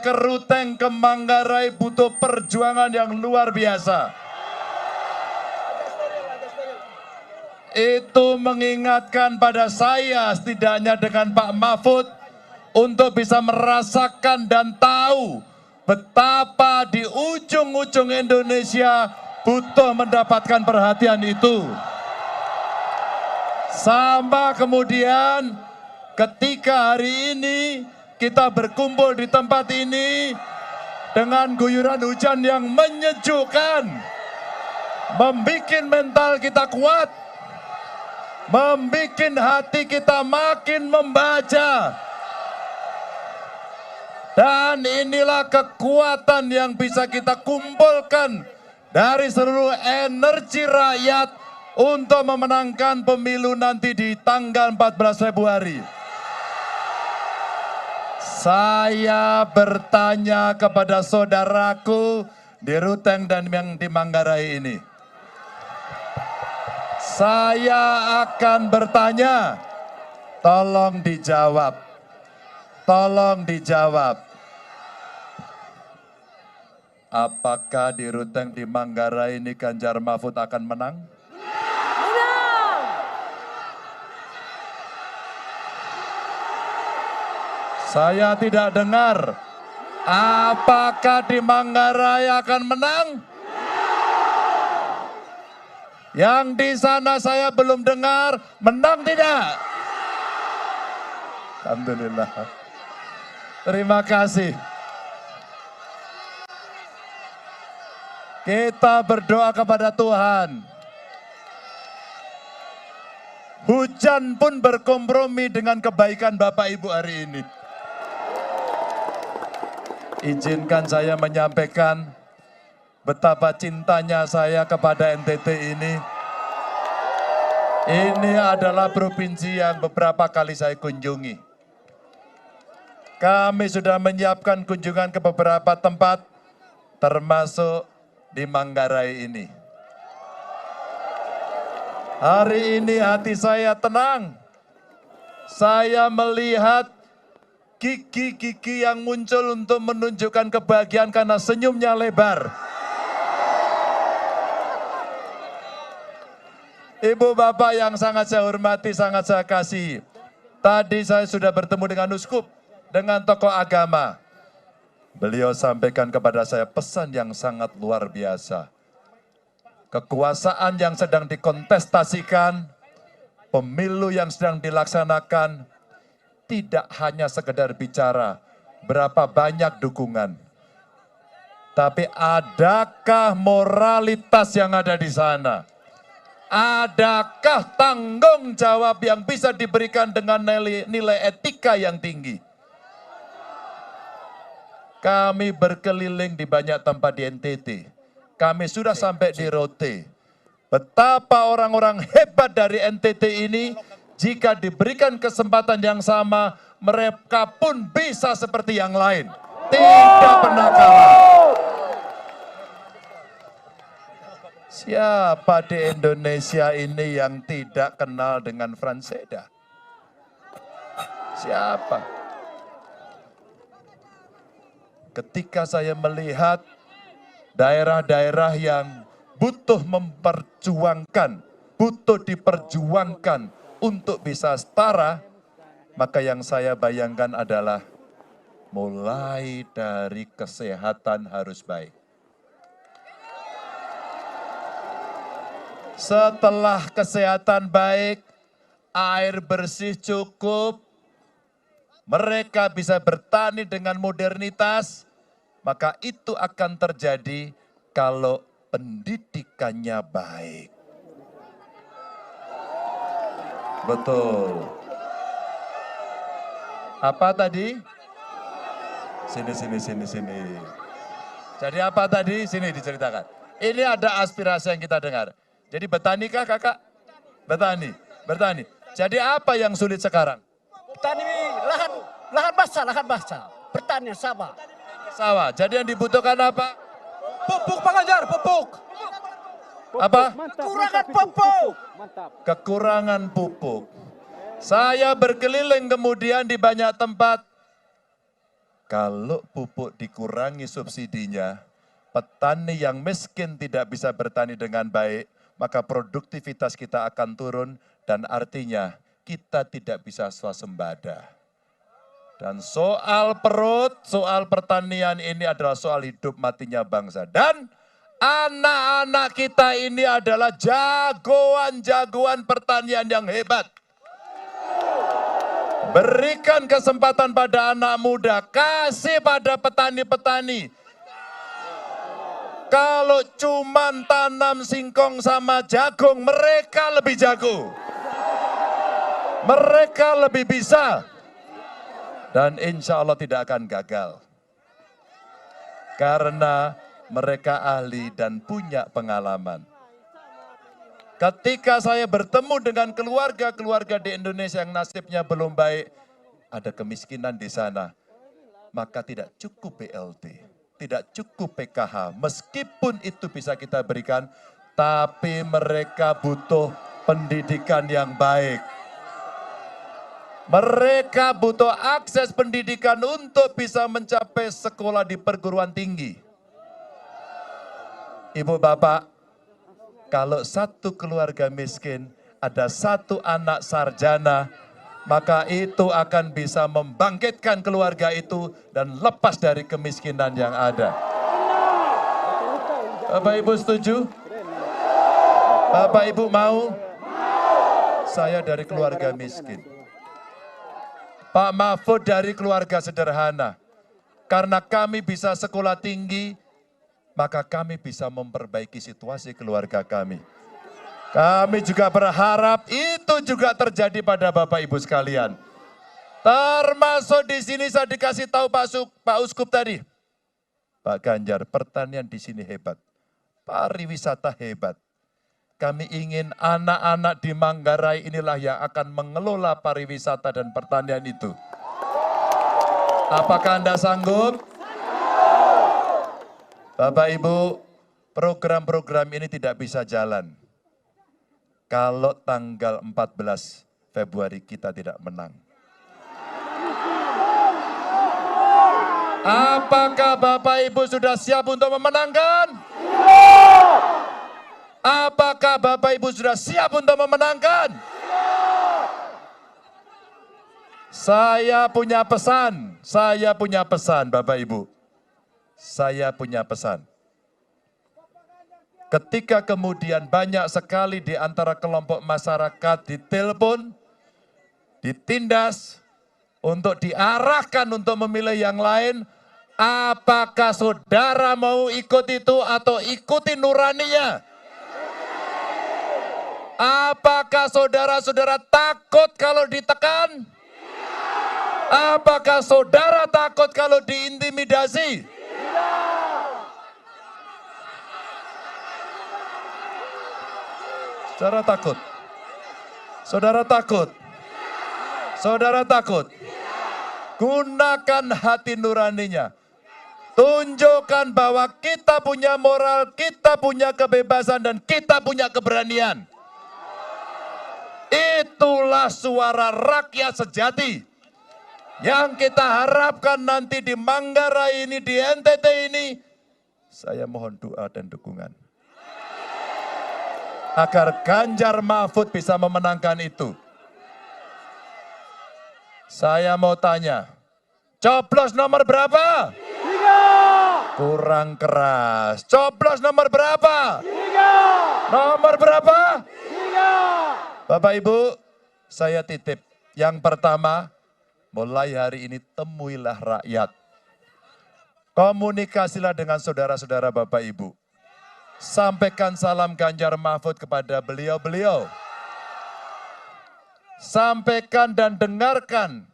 ke Ruteng, ke Manggarai butuh perjuangan yang luar biasa. Itu mengingatkan pada saya setidaknya dengan Pak Mahfud untuk bisa merasakan dan tahu betapa di ujung-ujung Indonesia butuh mendapatkan perhatian itu. Sama kemudian ketika hari ini kita berkumpul di tempat ini dengan guyuran hujan yang menyejukkan, membuat mental kita kuat, membuat hati kita makin membaca. Dan inilah kekuatan yang bisa kita kumpulkan dari seluruh energi rakyat untuk memenangkan pemilu nanti di tanggal 14 Februari. Saya bertanya kepada saudaraku di Ruteng dan yang di Manggarai ini. Saya akan bertanya, tolong dijawab. Tolong dijawab. Apakah di Ruteng di Manggarai ini Ganjar Mahfud akan menang? Menang! Saya tidak dengar. Apakah di Manggarai akan menang? Yang di sana saya belum dengar, menang tidak? Alhamdulillah. Terima kasih. Kita berdoa kepada Tuhan. Hujan pun berkompromi dengan kebaikan Bapak Ibu hari ini. Izinkan saya menyampaikan betapa cintanya saya kepada NTT ini. Ini adalah provinsi yang beberapa kali saya kunjungi. Kami sudah menyiapkan kunjungan ke beberapa tempat, termasuk di Manggarai ini. Hari ini hati saya tenang. Saya melihat gigi-gigi yang muncul untuk menunjukkan kebahagiaan karena senyumnya lebar. Ibu bapak yang sangat saya hormati, sangat saya kasihi. Tadi saya sudah bertemu dengan uskup, dengan tokoh agama. Beliau sampaikan kepada saya pesan yang sangat luar biasa. Kekuasaan yang sedang dikontestasikan, pemilu yang sedang dilaksanakan, tidak hanya sekedar bicara berapa banyak dukungan. Tapi adakah moralitas yang ada di sana? Adakah tanggung jawab yang bisa diberikan dengan nilai etika yang tinggi? Kami berkeliling di banyak tempat di NTT. Kami sudah sampai di Rote. Betapa orang-orang hebat dari NTT ini, jika diberikan kesempatan yang sama, mereka pun bisa seperti yang lain. Tidak pernah kalah. Siapa di Indonesia ini yang tidak kenal dengan Frans Seda? Siapa? Ketika saya melihat daerah-daerah yang butuh memperjuangkan, butuh diperjuangkan untuk bisa setara, maka yang saya bayangkan adalah mulai dari kesehatan harus baik. Setelah kesehatan baik, air bersih cukup, mereka bisa bertani dengan modernitas, maka itu akan terjadi kalau pendidikannya baik. Betul. Apa tadi? Sini. Jadi apa tadi? Sini diceritakan. Ini ada aspirasi yang kita dengar. Jadi bertani kah kakak? Bertani. Jadi apa yang sulit sekarang? Petani lahan basah, pertanian sawah. Sawah. Jadi yang dibutuhkan apa? Pupuk Pak Ganjar, pupuk. Apa? Kekurangan pupuk. Kekurangan pupuk. Saya berkeliling kemudian di banyak tempat. Kalau pupuk dikurangi subsidinya, petani yang miskin tidak bisa bertani dengan baik, maka produktivitas kita akan turun dan artinya kita tidak bisa swasembada. Dan soal perut, soal pertanian ini adalah soal hidup matinya bangsa. Dan anak-anak kita ini adalah jagoan-jagoan pertanian yang hebat. Berikan kesempatan pada anak muda, kasih pada petani-petani. Kalau cuman tanam singkong sama jagung, mereka lebih jago. Mereka lebih bisa. Dan insya Allah tidak akan gagal. Karena mereka ahli dan punya pengalaman. Ketika saya bertemu dengan keluarga-keluarga di Indonesia yang nasibnya belum baik, ada kemiskinan di sana, maka tidak cukup BLT, tidak cukup PKH, meskipun itu bisa kita berikan, tapi mereka butuh pendidikan yang baik. Mereka butuh akses pendidikan untuk bisa mencapai sekolah di perguruan tinggi. Ibu bapak, kalau satu keluarga miskin, ada satu anak sarjana, maka itu akan bisa membangkitkan keluarga itu dan lepas dari kemiskinan yang ada. Bapak Ibu setuju? Bapak Ibu mau? Saya dari keluarga miskin. Pak Mahfud dari keluarga sederhana. Karena kami bisa sekolah tinggi, maka kami bisa memperbaiki situasi keluarga kami. Kami juga berharap itu juga terjadi pada Bapak Ibu sekalian. Termasuk di sini saya dikasih tahu Pak Uskup tadi. Pak Ganjar, pertanian di sini hebat. Pariwisata hebat. Kami ingin anak-anak di Manggarai inilah yang akan mengelola pariwisata dan pertanian itu. Apakah Anda sanggup? Bapak Ibu, program-program ini tidak bisa jalan kalau tanggal 14 Februari kita tidak menang. Apakah Bapak Ibu sudah siap untuk memenangkan? Apakah Bapak Ibu sudah siap untuk memenangkan? Saya punya pesan Bapak Ibu. Saya punya pesan. Ketika kemudian banyak sekali di antara kelompok masyarakat ditelepon, ditindas, untuk diarahkan untuk memilih yang lain, apakah saudara mau ikut itu atau ikuti nuraninya? Apakah saudara-saudara takut kalau ditekan? Apakah saudara takut kalau diintimidasi? Saudara takut? Saudara takut? Saudara takut? Gunakan hati nuraninya. Tunjukkan bahwa kita punya moral, kita punya kebebasan, dan kita punya keberanian. Itulah suara rakyat sejati yang kita harapkan nanti di Manggarai ini, di NTT ini. Saya mohon doa dan dukungan agar Ganjar Mahfud bisa memenangkan itu. Saya mau tanya, coblos nomor berapa? 3. Kurang keras. Coblos nomor berapa? 3. Nomor berapa? 3. Bapak Ibu, saya titip. Yang pertama, mulai hari ini temuilah rakyat. Komunikasilah dengan saudara-saudara Bapak Ibu. Sampaikan salam Ganjar Mahfud kepada beliau-beliau. Sampaikan dan dengarkan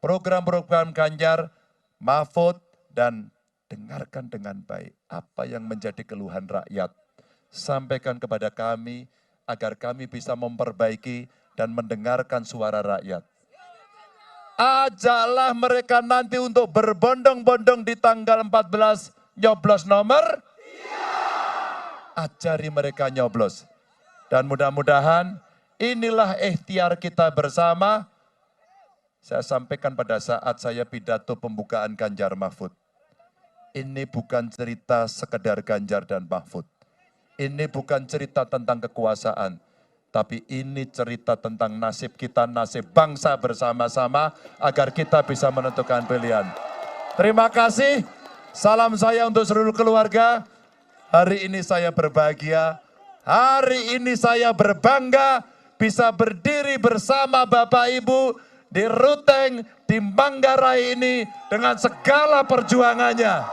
program-program Ganjar Mahfud dan dengarkan dengan baik apa yang menjadi keluhan rakyat. Sampaikan kepada kami agar kami bisa memperbaiki dan mendengarkan suara rakyat. Ajaklah mereka nanti untuk berbondong-bondong di tanggal 14 nyoblos nomor. Ajari mereka nyoblos. Dan mudah-mudahan inilah ikhtiar kita bersama Saya sampaikan pada saat saya pidato pembukaan Ganjar Mahfud. Ini bukan cerita sekedar Ganjar dan Mahfud. Ini bukan cerita tentang kekuasaan. Tapi ini cerita tentang nasib kita, nasib bangsa bersama-sama agar kita bisa menentukan pilihan. Terima kasih. Salam saya untuk seluruh keluarga. Hari ini saya berbahagia. Hari ini saya berbangga bisa berdiri bersama Bapak Ibu di Ruteng, di Manggarai ini dengan segala perjuangannya.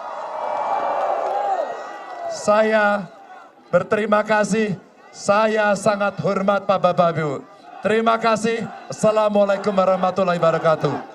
Saya berterima kasih. Saya sangat hormat Pak Bapak Ibu. Terima kasih. Assalamualaikum warahmatullahi wabarakatuh.